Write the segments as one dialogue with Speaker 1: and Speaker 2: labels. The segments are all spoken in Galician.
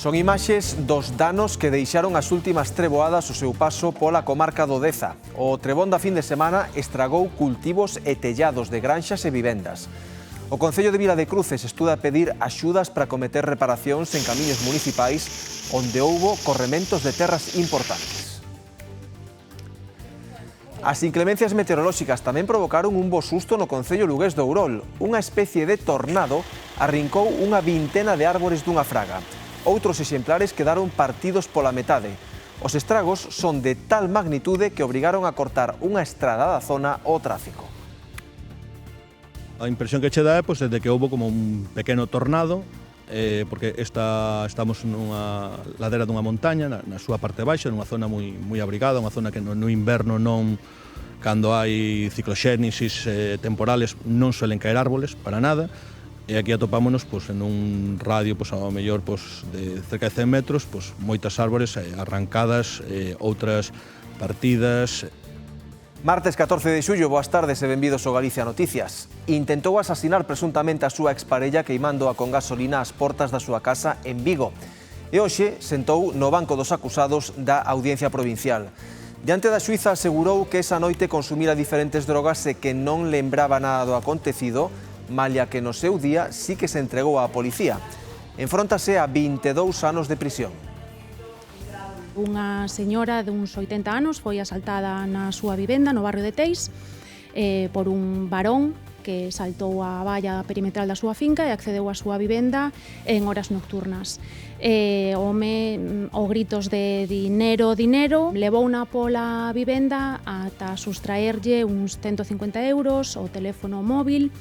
Speaker 1: Son imaxes dos danos que deixaron as últimas treboadas o seu paso pola comarca do Deza. O trebón da fin de semana estragou cultivos e tellados de granxas e vivendas. O Concello de Vila de Cruces estuda pedir axudas para cometer reparacións en camiños municipais onde houbo corrementos de terras importantes. As inclemencias meteorolóxicas tamén provocaron un bo susto no Concello lugués de Ourol. Unha especie de tornado arrincou unha vintena de árbores dunha fraga. Outros exemplares quedaron partidos pola metade. Os estragos son de tal magnitude que obrigaron a cortar unha estrada da zona ao tráfico.
Speaker 2: A impresión que che dá é desde que houve como un pequeno tornado, porque estamos nunha ladera dunha montaña, na súa parte baixa, nunha zona moi abrigada, unha zona que no inverno non, cando hai cicloxénesis temporales, non suelen caer árboles para nada. E aquí atopámonos en un radio ao mellor de cerca de 100 metros, moitas árbores arrancadas, outras partidas.
Speaker 1: Martes 14 de xullo, boas tardes e benvidos ao Galicia Noticias. Intentou asasinar presuntamente a súa exparella queimándoa con gasolina ás portas da súa casa en Vigo. E hoxe sentou no banco dos acusados da Audiencia Provincial. Diante da xuíza asegurou que esa noite consumira diferentes drogas e que non lembraba nada do acontecido, malia que no seu día sí que se entregou á policía. Enfróntase a 22 anos de prisión.
Speaker 3: Unha señora de uns 80 anos foi asaltada na súa vivenda no barrio de Teis por un varón que saltou a valla perimetral da súa finca e accedeu á súa vivenda en horas nocturnas. O home, aos gritos de dinero, levouna pola vivenda ata sustraerlle uns 150 euros, o teléfono móvil.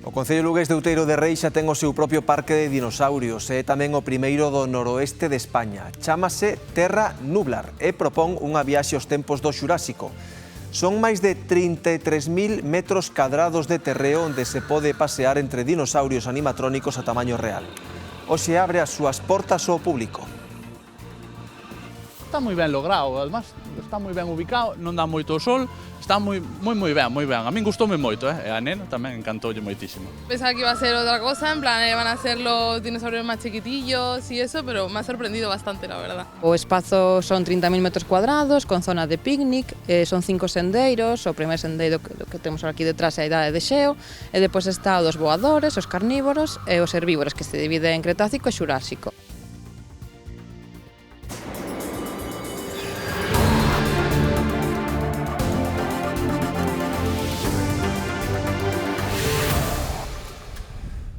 Speaker 1: O Concello lugués de Outeiro de Rei xa ten o seu propio parque de dinosaurios e é tamén o primeiro do noroeste de España. Chámase Terra Nublar e propón unha viaxe aos tempos do Xurásico. Son máis de 33.000 metros cadrados de terreo onde se pode pasear entre dinosaurios animatrónicos a tamaño real. Hoxe abre as súas portas ao público.
Speaker 4: Está moi ben logrado, además está moi ben ubicado, non dá moito o sol, está moi ben, moi ben. A min gustoume moito, e a nena tamén encantoulle moitísimo.
Speaker 5: Pensaba que iba a ser otra cosa, en plan, van a ser los dinosaurios más chiquitillos y eso, pero me ha sorprendido bastante, la verdad.
Speaker 6: O espazo son 30.000 metros cuadrados, con zona de picnic, son 5 sendeiros, o primer sendeiro que temos aquí detrás é a Idade de Xeo, e depois está os voadores, os carnívoros e os herbívoros, que se divide en Cretácico e Xurásico.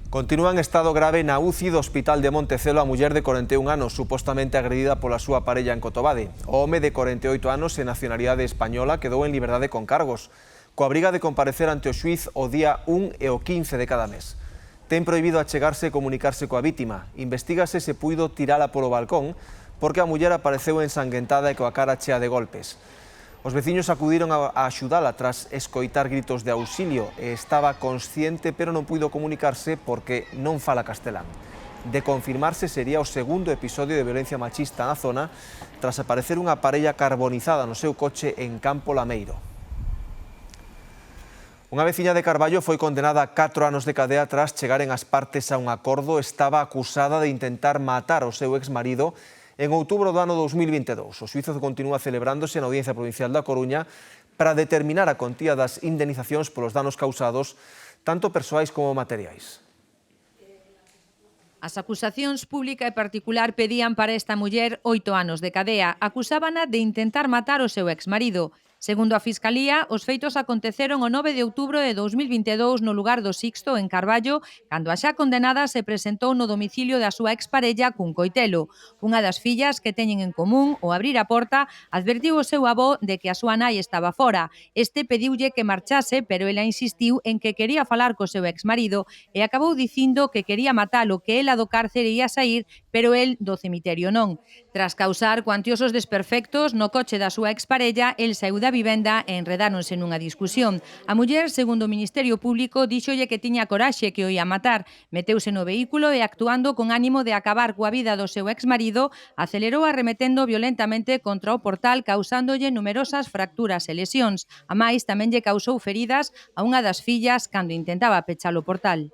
Speaker 1: Continúa en estado grave na UCI do Hospital de Montecelo a muller de 41 anos, supostamente agredida pola súa parella en Cotobade. O home de 48 anos e nacionalidade española quedou en liberdade con cargos, coa obriga de comparecer ante o xuíz o día 1 e o 15 de cada mes. Ten prohibido achegarse e comunicarse coa vítima. Investígase se puido tirala polo balcón porque a muller apareceu ensanguentada e coa cara chea de golpes. Os veciños acudiron a axudala tras escoitar gritos de auxilio e estaba consciente pero non puido comunicarse porque non fala castelán. De confirmarse sería o segundo episodio de violencia machista na zona tras aparecer unha parella carbonizada no seu coche en Campo Lameiro. Unha veciña de Carballo foi condenada a 4 anos de cadea tras chegaren as partes a un acordo. Estaba acusada de intentar matar o seu exmarido en outubro do ano 2022. O xuízo continúa celebrándose na Audiencia Provincial da Coruña para determinar a contía das indemnizacións polos danos causados, tanto persoais como materiais.
Speaker 7: As acusacións pública e particular pedían para esta muller 8 anos de cadea. Acusábana de intentar matar o seu exmarido. Segundo a Fiscalía, os feitos aconteceron o 9 de outubro de 2022 no lugar do Sixto, en Carballo, cando a xa condenada se presentou no domicilio da súa exparella cun coitelo. Unha das fillas que teñen en común, ao abrir a porta, advertiu o seu avó de que a súa nai estaba fora. Este pediulle que marchase, pero ela insistiu en que quería falar co seu exmarido e acabou dicindo que quería matalo, que ela do cárcere ia sair, pero el do cemiterio non. Tras causar cuantiosos desperfectos no coche da súa exparella, el saiu da vivenda e enredáronse nunha discusión. A muller, segundo o Ministerio Público, díxolle que tiña coraxe, que o ia matar. Meteuse no vehículo e, actuando con ánimo de acabar coa vida do seu exmarido, acelerou arremetendo violentamente contra o portal, causándolle numerosas fracturas e lesións. A máis, tamén lle causou feridas a unha das fillas cando intentaba pechar o portal.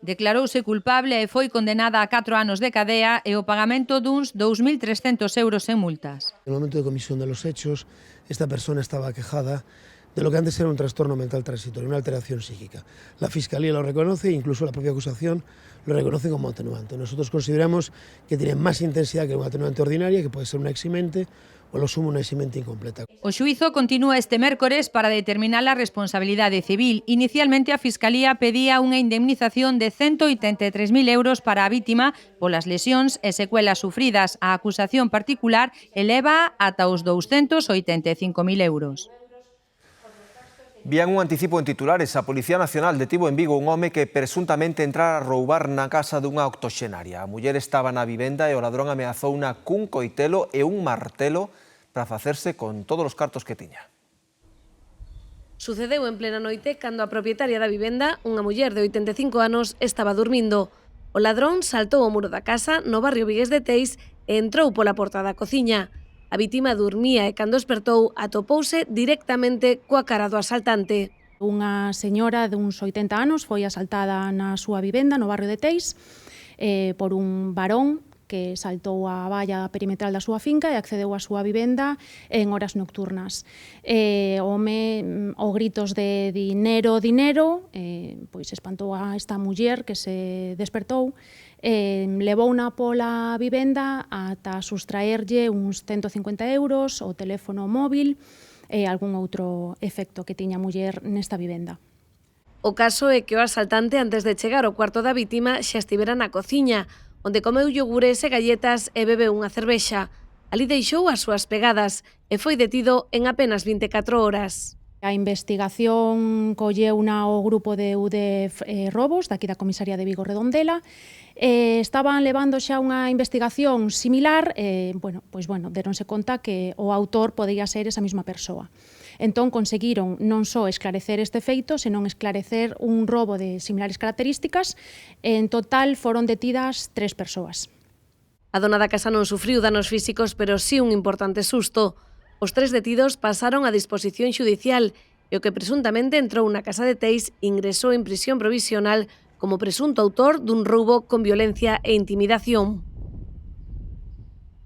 Speaker 7: Declarouse culpable e foi condenada a 4 anos de cadea e o pagamento duns 2.300 euros en multas.
Speaker 8: En el momento de comisión de los hechos, esta persona estaba quejada de lo que antes era un trastorno mental transitorio, una alteración psíquica. La Fiscalía lo reconoce e incluso la propia acusación lo reconoce como atenuante. Nosotros consideramos que tiene más intensidad que una atenuante ordinaria, que puede ser una eximente o lo sumo unha eximente incompleta.
Speaker 7: O xuízo continúa este mércores para determinar a responsabilidade civil. Inicialmente a Fiscalía pedía unha indemnización de 183.000 euros para a vítima polas lesións e secuelas sufridas. A acusación particular eleva ata os 285.000 euros.
Speaker 1: Vían un anticipo en titulares. A Policía Nacional detivo en Vigo un home que presuntamente entrara a roubar na casa dunha octoxenaria. A muller estaba na vivenda e o ladrón ameazouna cun coitelo e un martelo para facerse con todos os cartos que tiña.
Speaker 9: Sucedeu en plena noite cando a propietaria da vivenda, unha muller de 85 anos, estaba dormindo. O ladrón saltou o muro da casa no barrio Vigués de Teis e entrou pola porta da cociña. A vítima dormía e cando despertou atopouse directamente coa cara do asaltante.
Speaker 3: Unha señora de uns 80 anos foi asaltada na súa vivenda no barrio de Teis por un varón que saltou a valla perimetral da súa finca e accedeu á súa vivenda en horas nocturnas. O home, os gritos de dinero, dinero, pois espantou a esta muller que se despertou, levouna pola vivenda ata sustraerlle uns 150 euros, o teléfono móvil e algún outro efecto que tiña a muller nesta vivenda.
Speaker 9: O caso é que o asaltante, antes de chegar ao cuarto da vítima, xa estivera na cociña, onde comeu iogures e galletas e bebeu unha cervexa. Ali deixou as súas pegadas e foi detido en apenas 24 horas.
Speaker 3: A investigación colleuna o grupo de UDEF Robos, daqui da comisaría de Vigo Redondela. Estaban levando xa unha investigación similar, deronse conta que o autor podía ser esa mesma persoa. Entón conseguiron non só esclarecer este feito, senón esclarecer un robo de similares características. En total foron detidas 3 persoas.
Speaker 9: A dona da casa non sufriu danos físicos, pero sí un importante susto. Os 3 detidos pasaron a disposición xudicial e o que presuntamente entrou na casa de Teis ingresou en prisión provisional como presunto autor dun roubo con violencia e intimidación.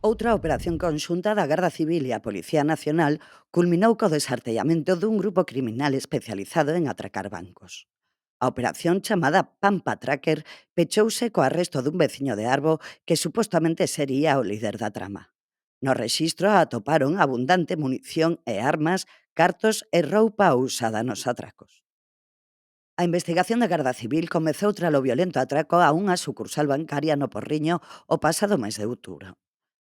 Speaker 10: Outra operación conxunta da Garda Civil e a Policía Nacional culminou co desartellamento dun grupo criminal especializado en atracar bancos. A operación chamada Pampa Tracker pechouse co arresto dun veciño de Arbo que supostamente sería o líder da trama. No rexistro atoparon abundante munición e armas, cartos e roupa usada nos atracos. A investigación da Garda Civil comezou tras o violento atraco a unha sucursal bancaria no Porriño o pasado mes de outubro.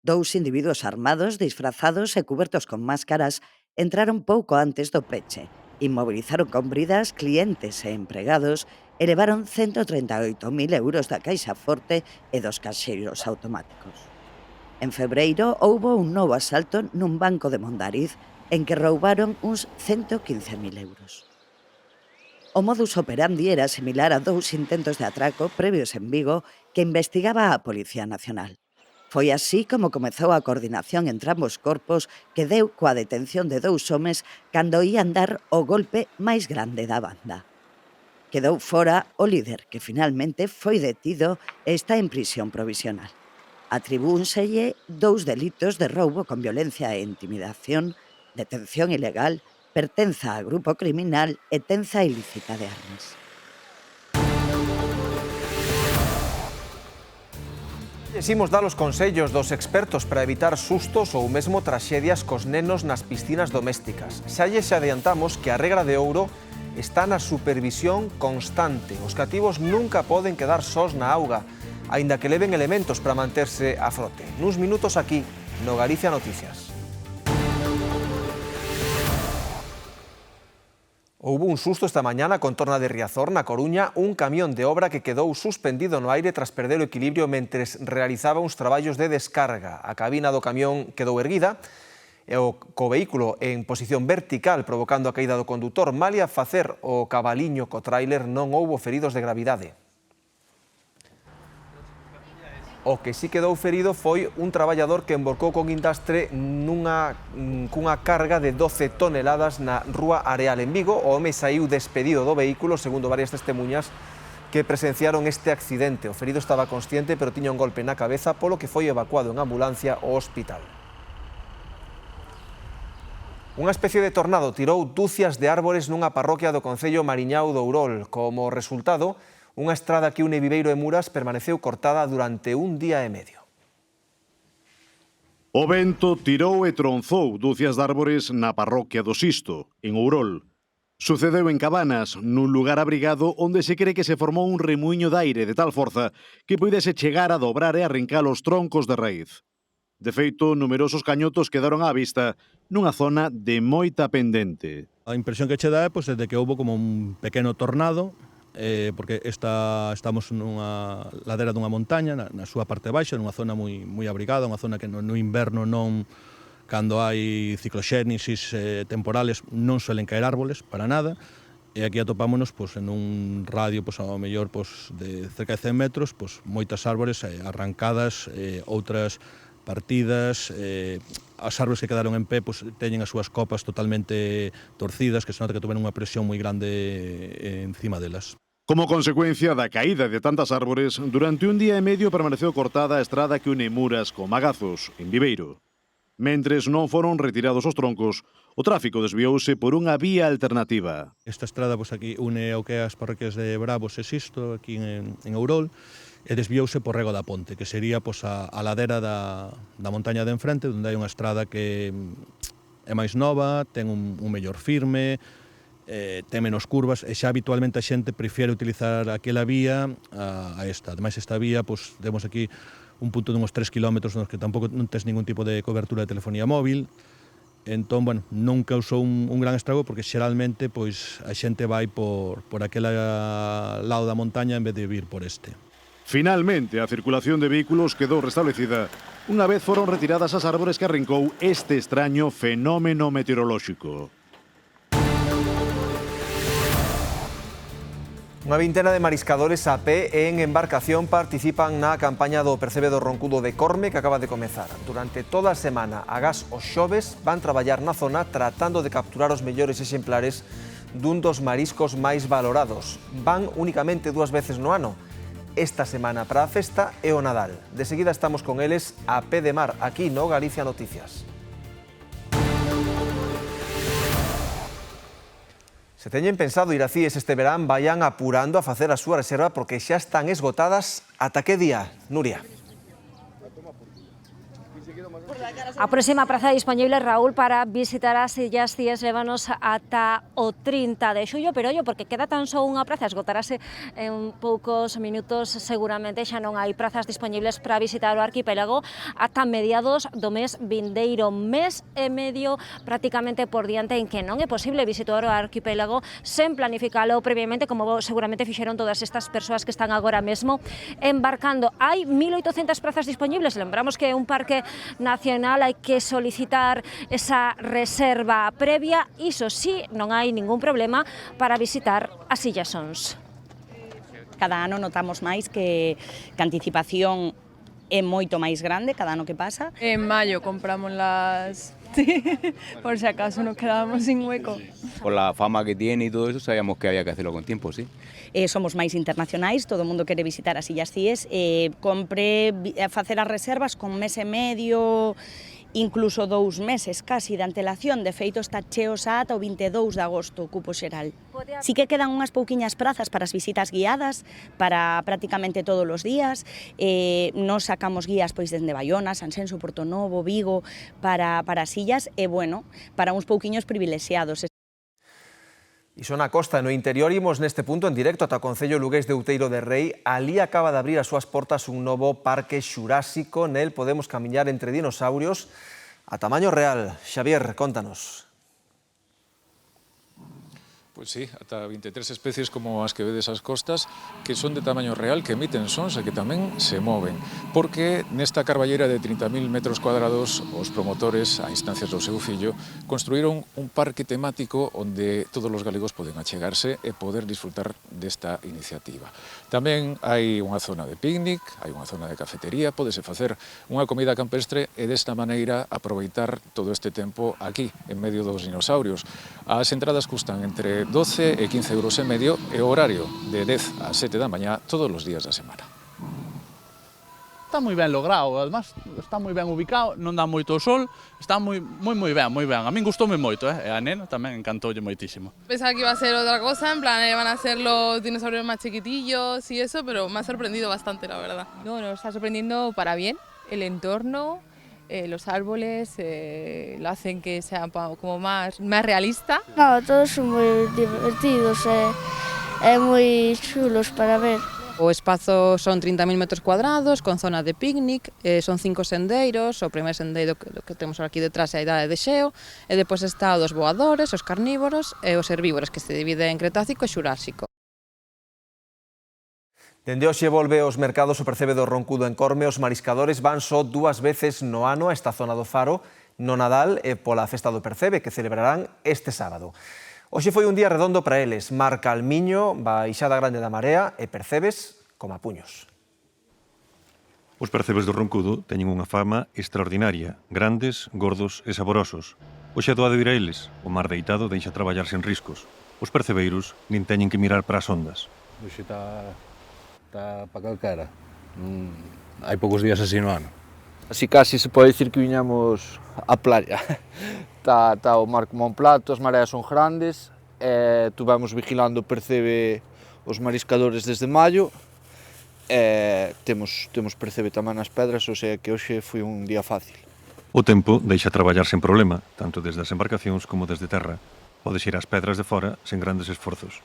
Speaker 10: 2 individuos armados, disfrazados e cubertos con máscaras entraron pouco antes do peche, inmovilizaron con bridas clientes e empregados e levaron 138.000 euros da caixa forte e dos caxeiros automáticos. En febreiro houbo un novo asalto nun banco de Mondariz en que roubaron uns 115.000 euros. O modus operandi era similar a 2 intentos de atraco previos en Vigo que investigaba a Policía Nacional. Foi así como comezou a coordinación entre ambos corpos que deu coa detención de 2 homes cando ían dar o golpe máis grande da banda. Quedou fora o líder, que finalmente foi detido e está en prisión provisional. Atribúnselle 2 delitos de roubo con violencia e intimidación, detención ilegal, pertenza a grupo criminal e tenza ilícita de armas.
Speaker 1: Eximos dar os consellos dos expertos para evitar sustos ou mesmo traxedias cos nenos nas piscinas domésticas. Xa lles adiantamos que a regra de ouro está na supervisión constante. Os cativos nunca poden quedar sós na auga, aínda que leven elementos para manterse a frote. Nuns minutos aquí, no Galicia Noticias. Houbo un susto esta mañá na contorna de Riazor, na Coruña, un camión de obra que quedou suspendido no aire tras perder o equilibrio mentres realizaba uns traballos de descarga. A cabina do camión quedou erguida e co vehículo en posición vertical provocando a caída do condutor. Malia facer o cabaliño co tráiler non houbo feridos de gravidade. O que sí quedou ferido foi un traballador que emborcou con guindastre cunha carga de 12 toneladas na rúa Areal en Vigo. O home saíu despedido do vehículo, segundo varias testemunhas, que presenciaron este accidente. O ferido estaba consciente, pero tiña un golpe na cabeza, polo que foi evacuado en ambulancia ao hospital. Unha especie de tornado tirou dúcias de árbores nunha parroquia do concello Mariñao do Ourol. Como resultado, unha estrada que une Viveiro e Muras permaneceu cortada durante un día e medio.
Speaker 11: O vento tirou e tronzou dúcias de árbores na parroquia do Sisto, en Ourol. Sucedeu en Cabanas, nun lugar abrigado onde se cree que se formou un remuiño de aire de tal forza que puidese chegar a dobrar e arrincar os troncos de raíz. De feito, numerosos cañotos quedaron á vista nunha zona de moita pendente.
Speaker 2: A impresión que che dá é de que houve como un pequeno tornado, porque estamos nunha ladera dunha montaña, na súa parte baixa, nunha zona moi abrigada, unha zona que no inverno non, cando hai cicloxénesis temporales, non suelen caer árboles para nada, e aquí atopámonos en un radio ao mellor de cerca de 100 metros, moitas árbores arrancadas, outras partidas, as árbores que quedaron en pé teñen as súas copas totalmente torcidas, que se nota que tuveron unha presión moi grande encima delas.
Speaker 11: Como consecuencia da caída de tantas árbores, durante un día e medio permaneceu cortada a estrada que une Muras con Magazos, en Viveiro. Mentres non foron retirados os troncos, o tráfico desviouse por unha vía alternativa.
Speaker 2: Esta estrada aquí une o que é as parroquias de Bravos e Sisto, aquí en Ourol, e desviouse por Rego da Ponte, que sería a ladera da montaña de enfrente, onde hai unha estrada que é máis nova, ten un mellor firme, ten menos curvas, e xa habitualmente a xente prefiere utilizar aquela vía a esta. Ademais, esta vía, temos aquí un punto de uns 3 kilómetros nos que tampouco non tes ningún tipo de cobertura de telefonía móvil. Entón, non causou un gran estrago porque xeralmente a xente vai por aquele lado da montaña en vez de vir por este.
Speaker 11: Finalmente, a circulación de vehículos quedou restablecida unha vez foron retiradas as árbores que arrincou este extraño fenómeno meteorolóxico.
Speaker 1: Unha vintena de mariscadores a pé e en embarcación participan na campaña do Percebe do Roncudo de Corme que acaba de comezar. Durante toda a semana, agás os xoves, van traballar na zona tratando de capturar os mellores exemplares dun dos mariscos máis valorados. Van únicamente 2 veces no ano. Esta semana para a festa e o Nadal. De seguida estamos con eles a pé de mar, aquí no Galicia Noticias. Se teñen pensado ir a Cíes este verán, vayan apurando a facer a súa reserva porque xa están esgotadas ata que día, Nuria.
Speaker 12: A próxima praza disponible, Raúl, para visitar as Illas Cíes lévanos ata o 30 de xullo, pero ollo, porque queda tan só unha praza, esgotarase en poucos minutos, seguramente xa non hai prazas disponibles para visitar o arquipélago ata mediados do mes vindeiro, mes e medio prácticamente por diante en que non é posible visitar o arquipélago sen planificalo previamente, como seguramente fixeron todas estas persoas que están agora mesmo embarcando. Hai 1.800 prazas disponibles, lembramos que é un parque nacional, hai que solicitar esa reserva previa, iso sí, non hai ningún problema para visitar as Illas Ons.
Speaker 13: Cada ano notamos máis que a anticipación é moito máis grande cada ano que pasa.
Speaker 14: En maio compramos las... por si acaso nos quedábamos sin hueco.
Speaker 15: Por la fama que tiene y todo eso, sabíamos que había que hacerlo con tiempo, sí.
Speaker 13: Somos máis internacionais, todo o mundo quere visitar as Illas Cíes, compre facer as reservas con mes e medio, incluso 2 meses casi de antelación, de feito está cheo xa ata o 22 de agosto o cupo xeral. Sí que quedan unhas pouquiñas prazas para as visitas guiadas, para prácticamente todos os días, nos sacamos guías desde Bayona, Sanxenxo, Portonovo, Vigo, para as illas, e para uns pouquiños privilexiados.
Speaker 1: Iso na costa, no interior, imos neste punto en directo ata o Concello lugués de Outeiro de Rei. Ali acaba de abrir as súas portas un novo parque xurásico. Nel podemos camiñar entre dinosaurios a tamaño real. Xavier, contanos.
Speaker 16: Pois sí, ata 23 especies como as que vedes as costas, que son de tamaño real, que emiten sons e que tamén se moven. Porque nesta carballera de 30.000 metros cuadrados, os promotores, a instancias do seu fillo, construíron un parque temático onde todos os galegos poden achegarse e poder disfrutar desta iniciativa. Tamén hai unha zona de picnic, hai unha zona de cafetería, podese facer unha comida campestre e desta maneira aproveitar todo este tempo aquí, en medio dos dinosaurios. As entradas custan entre 12 e 15 euros e medio e o horario de 10 a 7 da mañá todos os días da semana.
Speaker 4: Está moi ben logrado, además está moi ben ubicado, non dá moito sol, está moi ben, moi ben. A min gustoume moito, e a nena tamén encantoulle moitísimo.
Speaker 5: Pensaba que iba a ser otra cosa, en plan, van a ser los dinosaurios más chiquitillos y eso, pero me ha sorprendido bastante, la verdad.
Speaker 14: No, nos está sorprendiendo para bien el entorno, los árboles, lo hacen que sea como más realista.
Speaker 17: No, todos son moi divertidos e moi chulos para ver.
Speaker 6: O espazo son 30.000 metros cuadrados, con zona de picnic, son 5 sendeiros, o primer sendeiro que temos aquí detrás é a idade de xeo, e depois está os voadores, os carnívoros e os herbívoros, que se divide en Cretácico e Xurásico.
Speaker 1: Dende hoxe volve aos mercados o percebe do roncudo en Corme. Os mariscadores van só 2 veces no ano a esta zona do Faro, no Nadal e pola festa do percebe, que celebrarán este sábado. Hoxe foi un día redondo para eles. Mar calmiño, baixada grande da marea e percebes como a puños.
Speaker 18: Os percebes do roncudo teñen unha fama extraordinaria, grandes, gordos e saborosos. Hoxe é doado ir a eles. O mar deitado deixa traballar sen riscos. Os percebeiros nin teñen que mirar para as ondas.
Speaker 19: Hoxe está para calquera. Hai poucos días así no ano.
Speaker 20: Así casi se pode dicir que viñamos á playa. Está o mar como un plato, as mareas son grandes, tuvemos vigilando o percebe os mariscadores desde maio, temos percebe tamén nas pedras, ou sea que hoxe foi un día fácil.
Speaker 18: O tempo deixa traballar sen problema, tanto desde as embarcacións como desde terra. Podes ir ás pedras de fora sen grandes esforzos.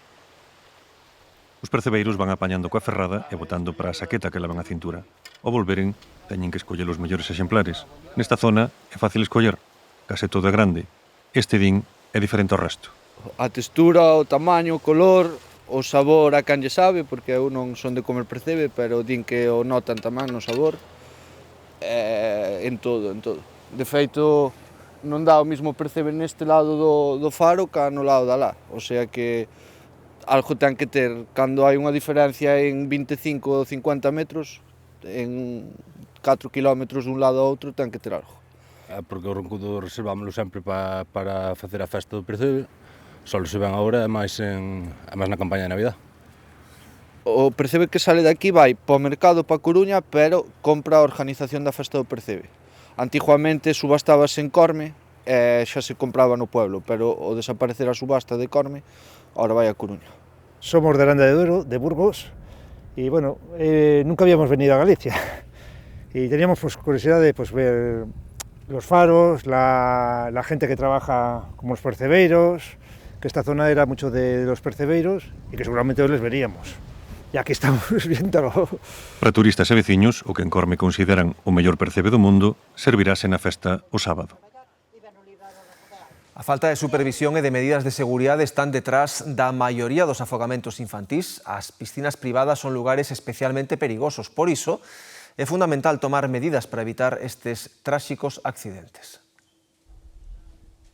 Speaker 18: Os percebeiros van apañando coa ferrada e botando para a saqueta que levan a cintura. Ao volveren, teñen que escoller os mellores exemplares. Nesta zona é fácil escoller, case todo é grande. Este din é diferente ao resto.
Speaker 20: A textura, o tamaño, o color, o sabor a can lle sabe, porque eu non son de comer percebe, pero din que o notan tamén no sabor. En todo, en todo. De feito, non dá o mismo percebe neste lado do faro ca no lado da lá. O sea que algo ten que ter. Cando hai unha diferencia en 25 ou 50 metros, en 4 kilómetros dun lado a outro, ten que ter algo.
Speaker 19: Porque o roncudo reservámoslo sempre para facer a festa do percebe. Só se ven agora é máis na campaña de Navidad.
Speaker 20: O percebe que sale de aquí vai para o mercado, para Coruña, pero compra a organización da festa do percebe. Antiguamente subastábase en Corme e xa se compraba no pueblo, pero ao desaparecer a subasta de Corme, ahora vai a Coruña.
Speaker 21: Somos de Aranda de Duero, de Burgos, y bueno, nunca habíamos venido a Galicia. Y teníamos curiosidad de ver los faros, la gente que trabaja como los percebeiros, que esta zona era mucho de los percebeiros y que seguramente hoy les veríamos. E aquí estamos viéndolo.
Speaker 18: Para turistas e veciños, o que en Corme consideran o mellor percebe do mundo, servirase na festa o sábado.
Speaker 1: A falta de supervisión e de medidas de seguridade están detrás da maioría dos afogamentos infantís. As piscinas privadas son lugares especialmente perigosos. Por iso, é fundamental tomar medidas para evitar estes tráxicos accidentes.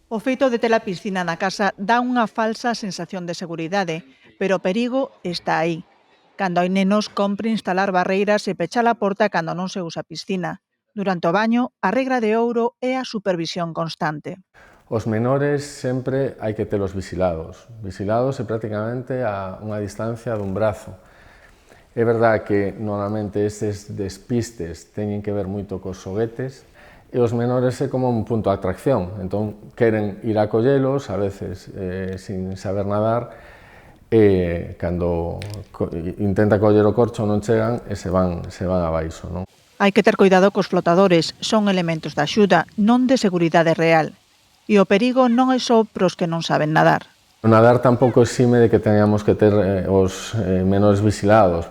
Speaker 22: O feito de ter a piscina na casa dá unha falsa sensación de seguridade, pero o perigo está aí. Cando hai nenos, compre instalar barreiras e pechar a porta cando non se usa a piscina. Durante o baño, a regra de ouro é a supervisión constante.
Speaker 23: Os menores sempre hai que telos vigilados e prácticamente a unha distancia dun brazo. É verdad que normalmente estes despistes teñen que ver moito cos xoguetes e os menores é como un punto de atracción, entón queren ir a collelos, a veces sin saber nadar, e cando intenta coller o corcho non chegan e se van abaixo, non?
Speaker 22: Hai que ter cuidado cos flotadores, son elementos de axuda, non de seguridade real. E o perigo non é só pros que non saben nadar.
Speaker 23: O nadar tampouco exime de que teñamos que ter os menores vigilados.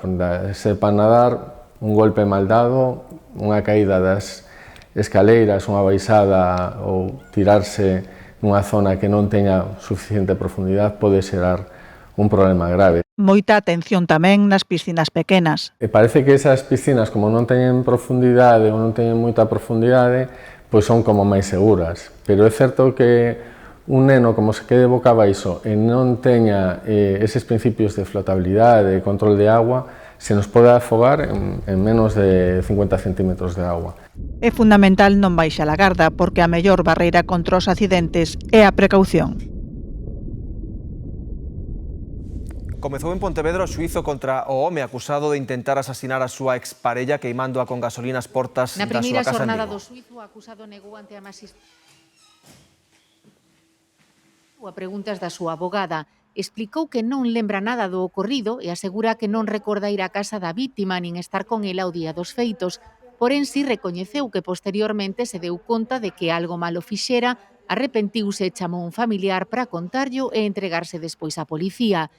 Speaker 23: Sepan nadar, un golpe mal dado, unha caída das escaleiras, unha baixada ou tirarse nunha zona que non teña suficiente profundidade pode xerar un problema grave.
Speaker 22: Moita atención tamén nas piscinas pequenas.
Speaker 23: E parece que esas piscinas, como non teñen profundidade ou non teñen moita profundidade, pois son como máis seguras. Pero é certo que un neno como se quede boca abaixo e non teña eses principios de flotabilidade e control de agua, se nos pode afogar en menos de 50 centímetros de agua.
Speaker 22: É fundamental non baixar a garda, porque a mellor barreira contra os accidentes é a precaución.
Speaker 1: Comezou en Pontevedra o xuízo contra o home acusado de intentar asasinar a súa exparella queimándoa con gasolina as portas
Speaker 3: Na
Speaker 1: da súa
Speaker 3: primeira
Speaker 1: casa en
Speaker 3: xornada
Speaker 1: Vigo.
Speaker 3: do xuízo, o acusado negou ante a magistrada a preguntas da súa abogada. Explicou que non lembra nada do ocorrido e asegura que non recorda ir á casa da vítima nin estar con ela o día dos feitos. Porén, si recoñeceu que posteriormente se deu conta de que algo malo fixera, arrepentiuse e chamou un familiar para contarllo e entregarse despois á policía.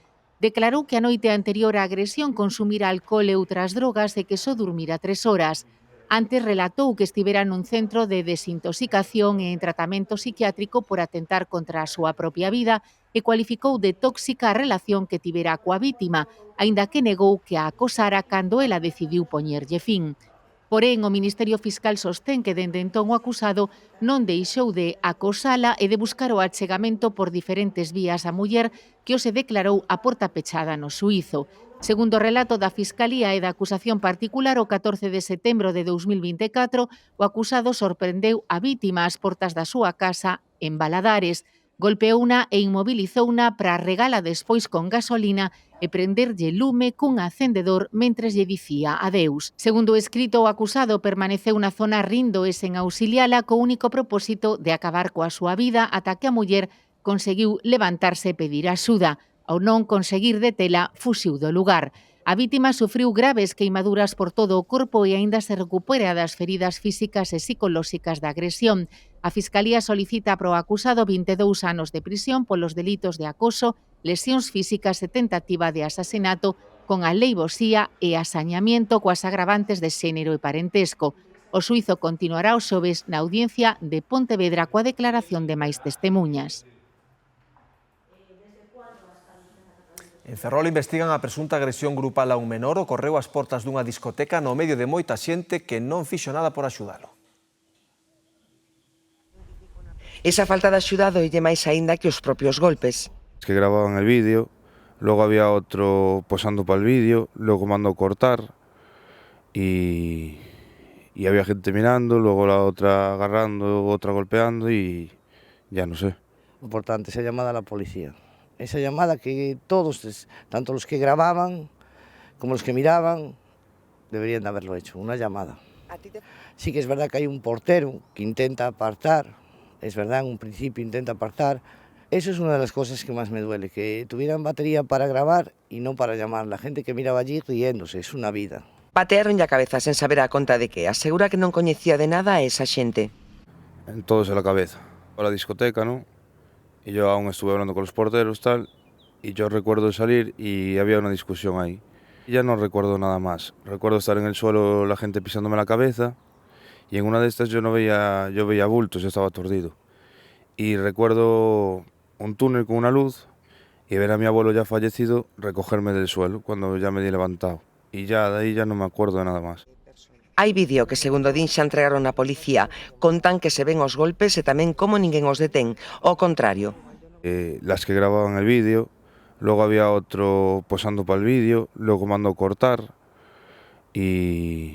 Speaker 3: Declarou que a noite anterior á agresión consumira alcohol e outras drogas e que só dormira 3 horas. Antes relatou que estivera nun centro de desintoxicación e en tratamento psiquiátrico por atentar contra a súa propia vida e cualificou de tóxica a relación que tivera coa vítima, aínda que negou que a acosara cando ela decidiu poñerlle fin. Porén, o Ministerio Fiscal sostén que dende entón o acusado non deixou de acosala e de buscar o achegamento por diferentes vías á muller que o se declarou a porta pechada no xuízo. Segundo o relato da Fiscalía e da acusación particular, o 14 de setembro de 2024, o acusado sorprendeu a vítima ás portas da súa casa en Valadares, golpeouna e inmovilizouna para regala despois con gasolina e prenderlle lume cun acendedor mentres lle dicía adeus. Segundo o escrito, o acusado permaneceu na zona rindo e sen auxiliala co único propósito de acabar coa súa vida ata que a muller conseguiu levantarse e pedir axuda. Ao non conseguir detela, fuxiu do lugar. A vítima sufriu graves queimaduras por todo o corpo e aínda se recupera das feridas físicas e psicolóxicas da agresión. A Fiscalía solicita para o acusado 22 anos de prisión polos delitos de acoso, lesións físicas e tentativa de asasinato con aleivosía e asañamiento coas agravantes de xénero e parentesco. O xuízo continuará o xoves na audiencia de Pontevedra coa declaración de máis testemuñas.
Speaker 1: En Ferrol investigan a presunta agresión grupal a un menor ocorreu ás portas dunha discoteca no medio de moita xente que non fixo nada por axudalo.
Speaker 7: Esa falta de axuda doille máis aínda que os propios golpes.
Speaker 20: Que grababan el vídeo, luego había otro posando para el vídeo, luego mandó cortar y había gente mirando, luego la otra agarrando, otra golpeando y ya no sé.
Speaker 8: Lo importante, esa llamada a la policía. Esa llamada que todos, tanto los que grababan como los que miraban, deberían de haberlo hecho, una llamada. Sí que es verdad que hay un portero que intenta apartar, es verdad, en un principio intenta apartar. Eso es una de las cosas que más me duele, que tuvieran batería para grabar y no para llamar. La gente que miraba allí riéndose, es una vida.
Speaker 7: Patearon a cabeza sen saber a conta de que. Asegura que non coñecía de nada a esa xente.
Speaker 20: En todos en la cabeza. A la discoteca, ¿no? Y yo aún estuve hablando con los porteros, tal, y yo recuerdo salir y había una discusión ahí. Y ya no recuerdo nada más. Recuerdo estar en el suelo, la gente pisándome la cabeza, y en una de estas yo veía bultos, yo estaba aturdido. Y recuerdo un túnel con una luz y ver a mi abuelo ya fallecido recogerme del suelo cuando ya me di levantado. Y ya de ahí ya no me acuerdo de nada más.
Speaker 7: Hai vídeo que, segundo din, xa entregaron á policía. Contan que se ven os golpes e tamén como ninguén os detén. Ao contrario.
Speaker 20: Las que grababan el vídeo, luego había otro posando para el vídeo, luego mandó cortar y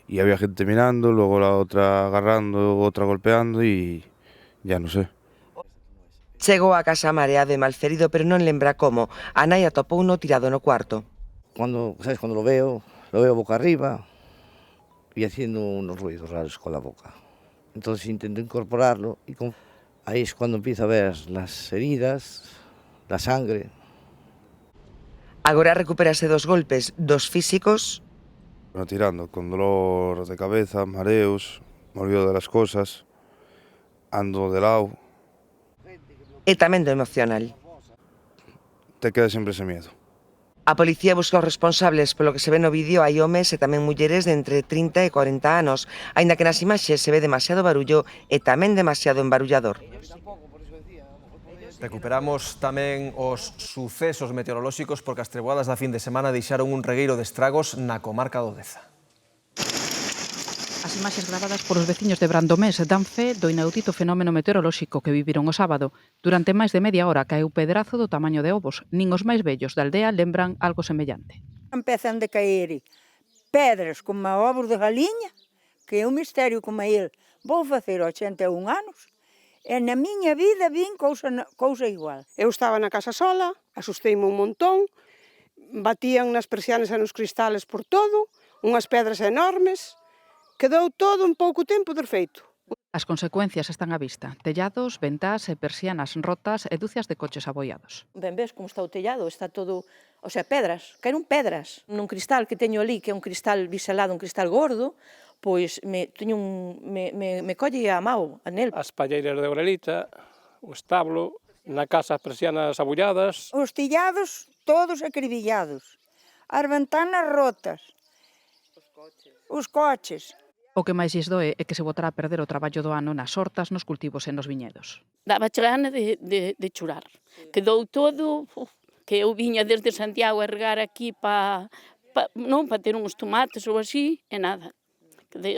Speaker 20: había gente mirando, luego la otra agarrando, otra golpeando y ya no sé.
Speaker 7: Chegou a casa mareado e malferido, pero non lembra como. A nai atopouno tirado no cuarto.
Speaker 8: Cuando lo veo boca arriba y haciendo unos ruidos raros con la boca. Entonces intento incorporarlo y ahí es cuando empiezo a ver las heridas, la sangre.
Speaker 7: Agora recupérase dos golpes, dos físicos.
Speaker 20: Bueno, tirando, con dolor de cabeza, mareos, me olvido de las cosas, ando de lado.
Speaker 7: E tamén do emocional.
Speaker 20: Te queda sempre ese miedo.
Speaker 7: A policía busca os responsables. Polo que se ve no vídeo hai homes e tamén mulleres de entre 30 e 40 anos, aínda que nas imaxes se ve demasiado barullo e tamén demasiado embarullador.
Speaker 1: Recuperamos tamén os sucesos meteorolóxicos porque as treboadas da fin de semana deixaron un regueiro de estragos na comarca do Deza.
Speaker 24: As imaxes gravadas polos veciños de Brandomés dan fe do inaudito fenómeno meteorolóxico que viviron o sábado. Durante máis de media hora caeu pedrazo do tamaño de ovos. Nin os máis vellos da aldea lembran algo semellante.
Speaker 25: Empezan de caer pedras como ovos de galiña, que é un misterio como el. Vou facer 81 anos E na miña vida vin cousa igual.
Speaker 2: Eu estaba na casa sola, asusteime un montón, batían nas persianas e nos cristales por todo, unhas pedras enormes, quedou todo en pouco tempo perfeito.
Speaker 24: As consecuencias están á vista. Tellados, ventás e persianas rotas e dúcias de coches aboiados.
Speaker 9: Ben ves como está o tellado, está todo, o sea, pedras, caeron pedras. Nun cristal que teño ali, que é un cristal biselado, un cristal gordo, pois me colle a mau a nel.
Speaker 10: As palleiras de Aurelita, o establo, na casa as persianas abolladas.
Speaker 25: Os tellados todos acribillados, as ventanas rotas, os coches.
Speaker 24: O que máis lles doe é que se botará a perder o traballo do ano nas hortas, nos cultivos e nos viñedos.
Speaker 11: Daba gana de chorar. Quedou todo, que eu viña desde Santiago a regar aquí para ter uns tomates ou así, e nada.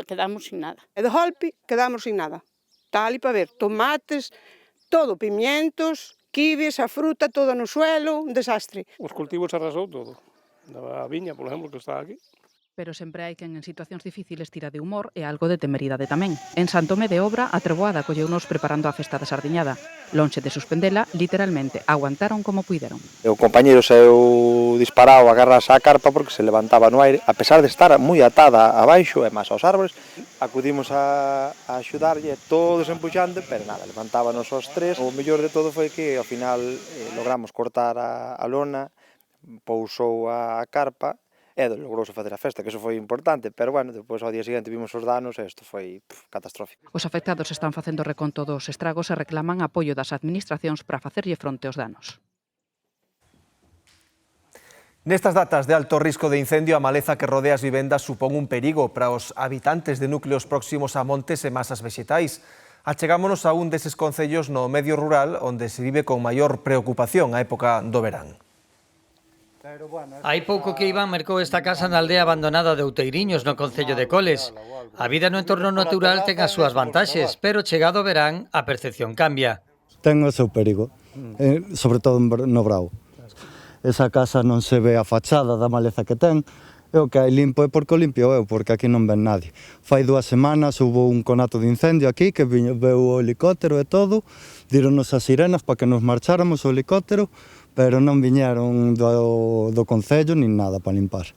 Speaker 11: Quedamos sin nada.
Speaker 2: E de golpe quedamos sin nada. Está ali para ver, tomates, todo, pimientos, kibes, a fruta, todo no suelo, un desastre.
Speaker 10: Os cultivos arrasou todo. A viña, por exemplo, que está aquí.
Speaker 24: Pero sempre hai quen en situacións difíciles tira de humor e algo de temeridade tamén. En Santomé de Obra, a treboada colleunos preparando a festa da sardiñada. Lonxe de suspendela, literalmente, aguantaron como puideron.
Speaker 12: O compañeiro saiu disparado a agarrarse á carpa porque se levantaba no aire, a pesar de estar moi atada abaixo e máis aos árbores, acudimos a axudarlle, todos empuxando, pero nada, levantábanos os tres. O mellor de todo foi que ao final logramos cortar a lona, pousou a carpa, e logrouse facer a festa, que eso foi importante, pero bueno, depois ao día seguinte vimos os danos e isto foi catastrófico.
Speaker 24: Os afectados están facendo reconto dos estragos e reclaman apoio das administracións para facerlle fronte aos danos.
Speaker 1: Nestas datas de alto risco de incendio, a maleza que rodea as vivendas supón un perigo para os habitantes de núcleos próximos a montes e masas vexetais. Achegámonos a un deses concellos no medio rural onde se vive con maior preocupación a época do verán.
Speaker 26: Hai pouco que Iván mercou esta casa na aldea abandonada de Outeiriños, no concello de Coles. A vida no entorno natural ten as súas vantaxes, pero chegado o verán, a percepción cambia.
Speaker 27: Ten o seu perigo, sobre todo no brao. Esa casa non se ve a fachada da maleza que ten, e o que hai limpo é porque o limpio eu, porque aquí non ven nadie. Fai 2 semanas hubo un conato de incendio aquí, que veu o helicóptero e todo, díronos as sirenas para que nos marcháramos o helicóptero, pero non viñeron do concello nin nada para limpar.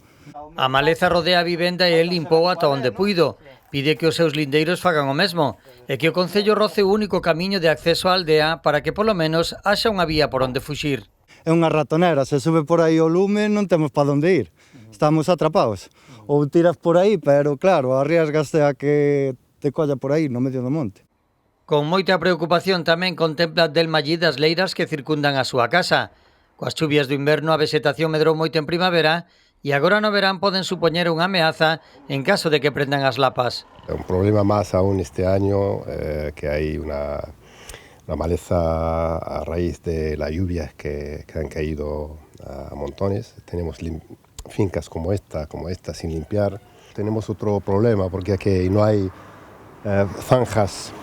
Speaker 26: A maleza rodea a vivenda e el limpou ata onde puido. Pide que os seus lindeiros fagan o mesmo e que o concello roce o único camiño de acceso á aldea para que polo menos haxa unha vía por onde fuxir.
Speaker 27: É unha ratonera, se sube por aí o lume non temos para onde ir. Estamos atrapados. Ou tiras por aí, pero claro, arriesgaste a que te colla por aí no medio do monte.
Speaker 26: Con moita preocupación tamén contempla Delma Llí das leiras que circundan a súa casa. Coas chuvias do inverno a vexetación medrou moito en primavera e agora no verán poden supoñer unha ameaza en caso de que prendan as lapas.
Speaker 28: Un problema máis aún este año que hai unha maleza a raíz de las lluvias que han caído a montones. Tenemos fincas como esta sin limpiar. Tenemos otro problema porque aquí no hay zanjas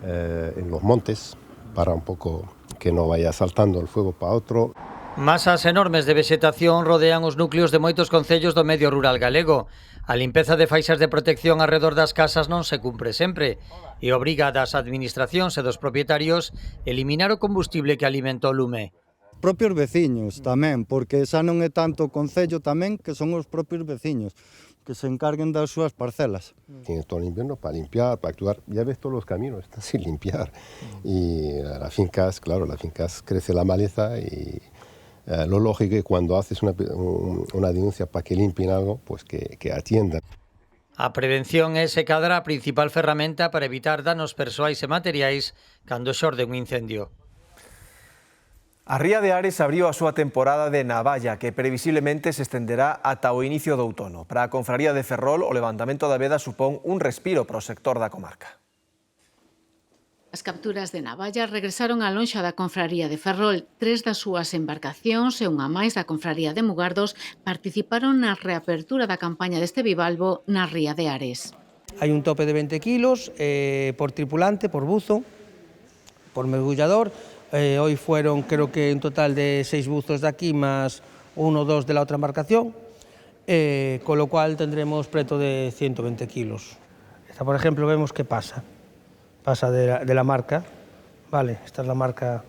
Speaker 28: en los montes para un poco que no vaya saltando el fuego para outro.
Speaker 26: Masas enormes de vexetación rodean os núcleos de moitos concellos do medio rural galego. A limpeza de faixas de protección arredor das casas non se cumpre sempre e obriga das administracións e dos propietarios eliminar o combustible que alimenta o lume.
Speaker 27: Propios veciños tamén, porque xa non é tanto o concello tamén que son os propios veciños que se encarguen das súas parcelas.
Speaker 28: Tienes todo el invierno para limpiar, para actuar. Ya ves todos los caminos, está sin limpiar. Y las fincas, claro, las fincas crece la maleza y lo lógico es que cuando haces una denuncia para que limpien algo, pues que atiendan.
Speaker 26: A prevención é se cadra a principal ferramenta para evitar danos persoais e materiais cando xorde un incendio.
Speaker 1: A Ría de Ares abriu a súa temporada de navalla, que previsiblemente se estenderá ata o inicio do outono. Para a Confraría de Ferrol, o levantamento da veda supón un respiro para o sector da comarca.
Speaker 3: As capturas de navalla regresaron á lonxa da Confraría de Ferrol. 3 das súas embarcacións e unha máis da Confraría de Mugardos participaron na reapertura da campaña deste bivalvo na Ría de Ares.
Speaker 29: Hai un tope de 20 kilos por tripulante, por buzo, por mergullador. Hoy fueron, creo que en total de 6 buzos de aquí, más 1 o 2 de la otra embarcación, con lo cual tendremos preto de 120 kilos. Esta, por ejemplo, vemos que pasa. pasa de la marca, ¿vale? Esta es la marca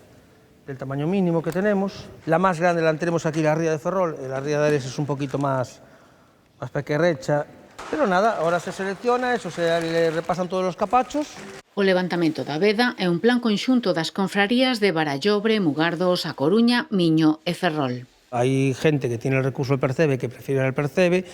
Speaker 29: del tamaño mínimo que tenemos. La más grande la tenemos aquí, la ría de Ferrol. La ría de Ares es un poquito más pequerrecha. Pero nada, ahora se selecciona, eso se le repasan todos los capachos.
Speaker 3: O levantamento da veda é un plan conxunto das confrarías de Barallobre, Mugardos, A Coruña, Miño e Ferrol.
Speaker 29: Hay gente que tiene el recurso del Percebe, que prefiere el Percebe.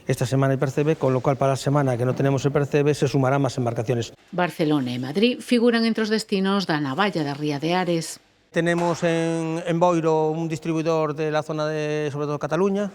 Speaker 29: Esta semana hay Percebe, con lo cual para la semana que no tenemos el Percebe se sumarán más embarcaciones.
Speaker 3: Barcelona e Madrid figuran entre os destinos da navalla da ría de Ares.
Speaker 29: Tenemos en Boiro un distribuidor de la zona de, sobre todo, Cataluña,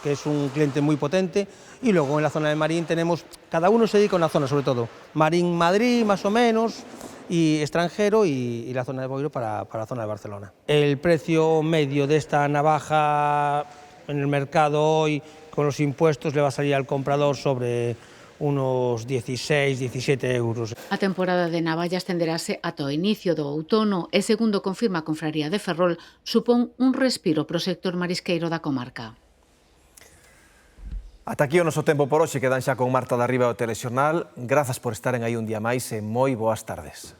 Speaker 29: que es un cliente muy potente, y luego en la zona de Marín tenemos, cada uno se dedica a una zona sobre todo, Marín Madrid más o menos, y extranjero, y la zona de Boiro para la zona de Barcelona. El precio medio de esta navaja en el mercado hoy, con los impuestos, le va a salir al comprador sobre unos 16, 17 euros.
Speaker 3: A temporada de navallas tenderase ata o inicio do outono e, segundo confirma a Confraría de Ferrol, supón un respiro pro sector marisqueiro da comarca.
Speaker 1: Ata aquí o noso tempo por hoxe, quedan xa con Marta de Arriba o Telexornal. Grazas por estaren aí un día máis e moi boas tardes.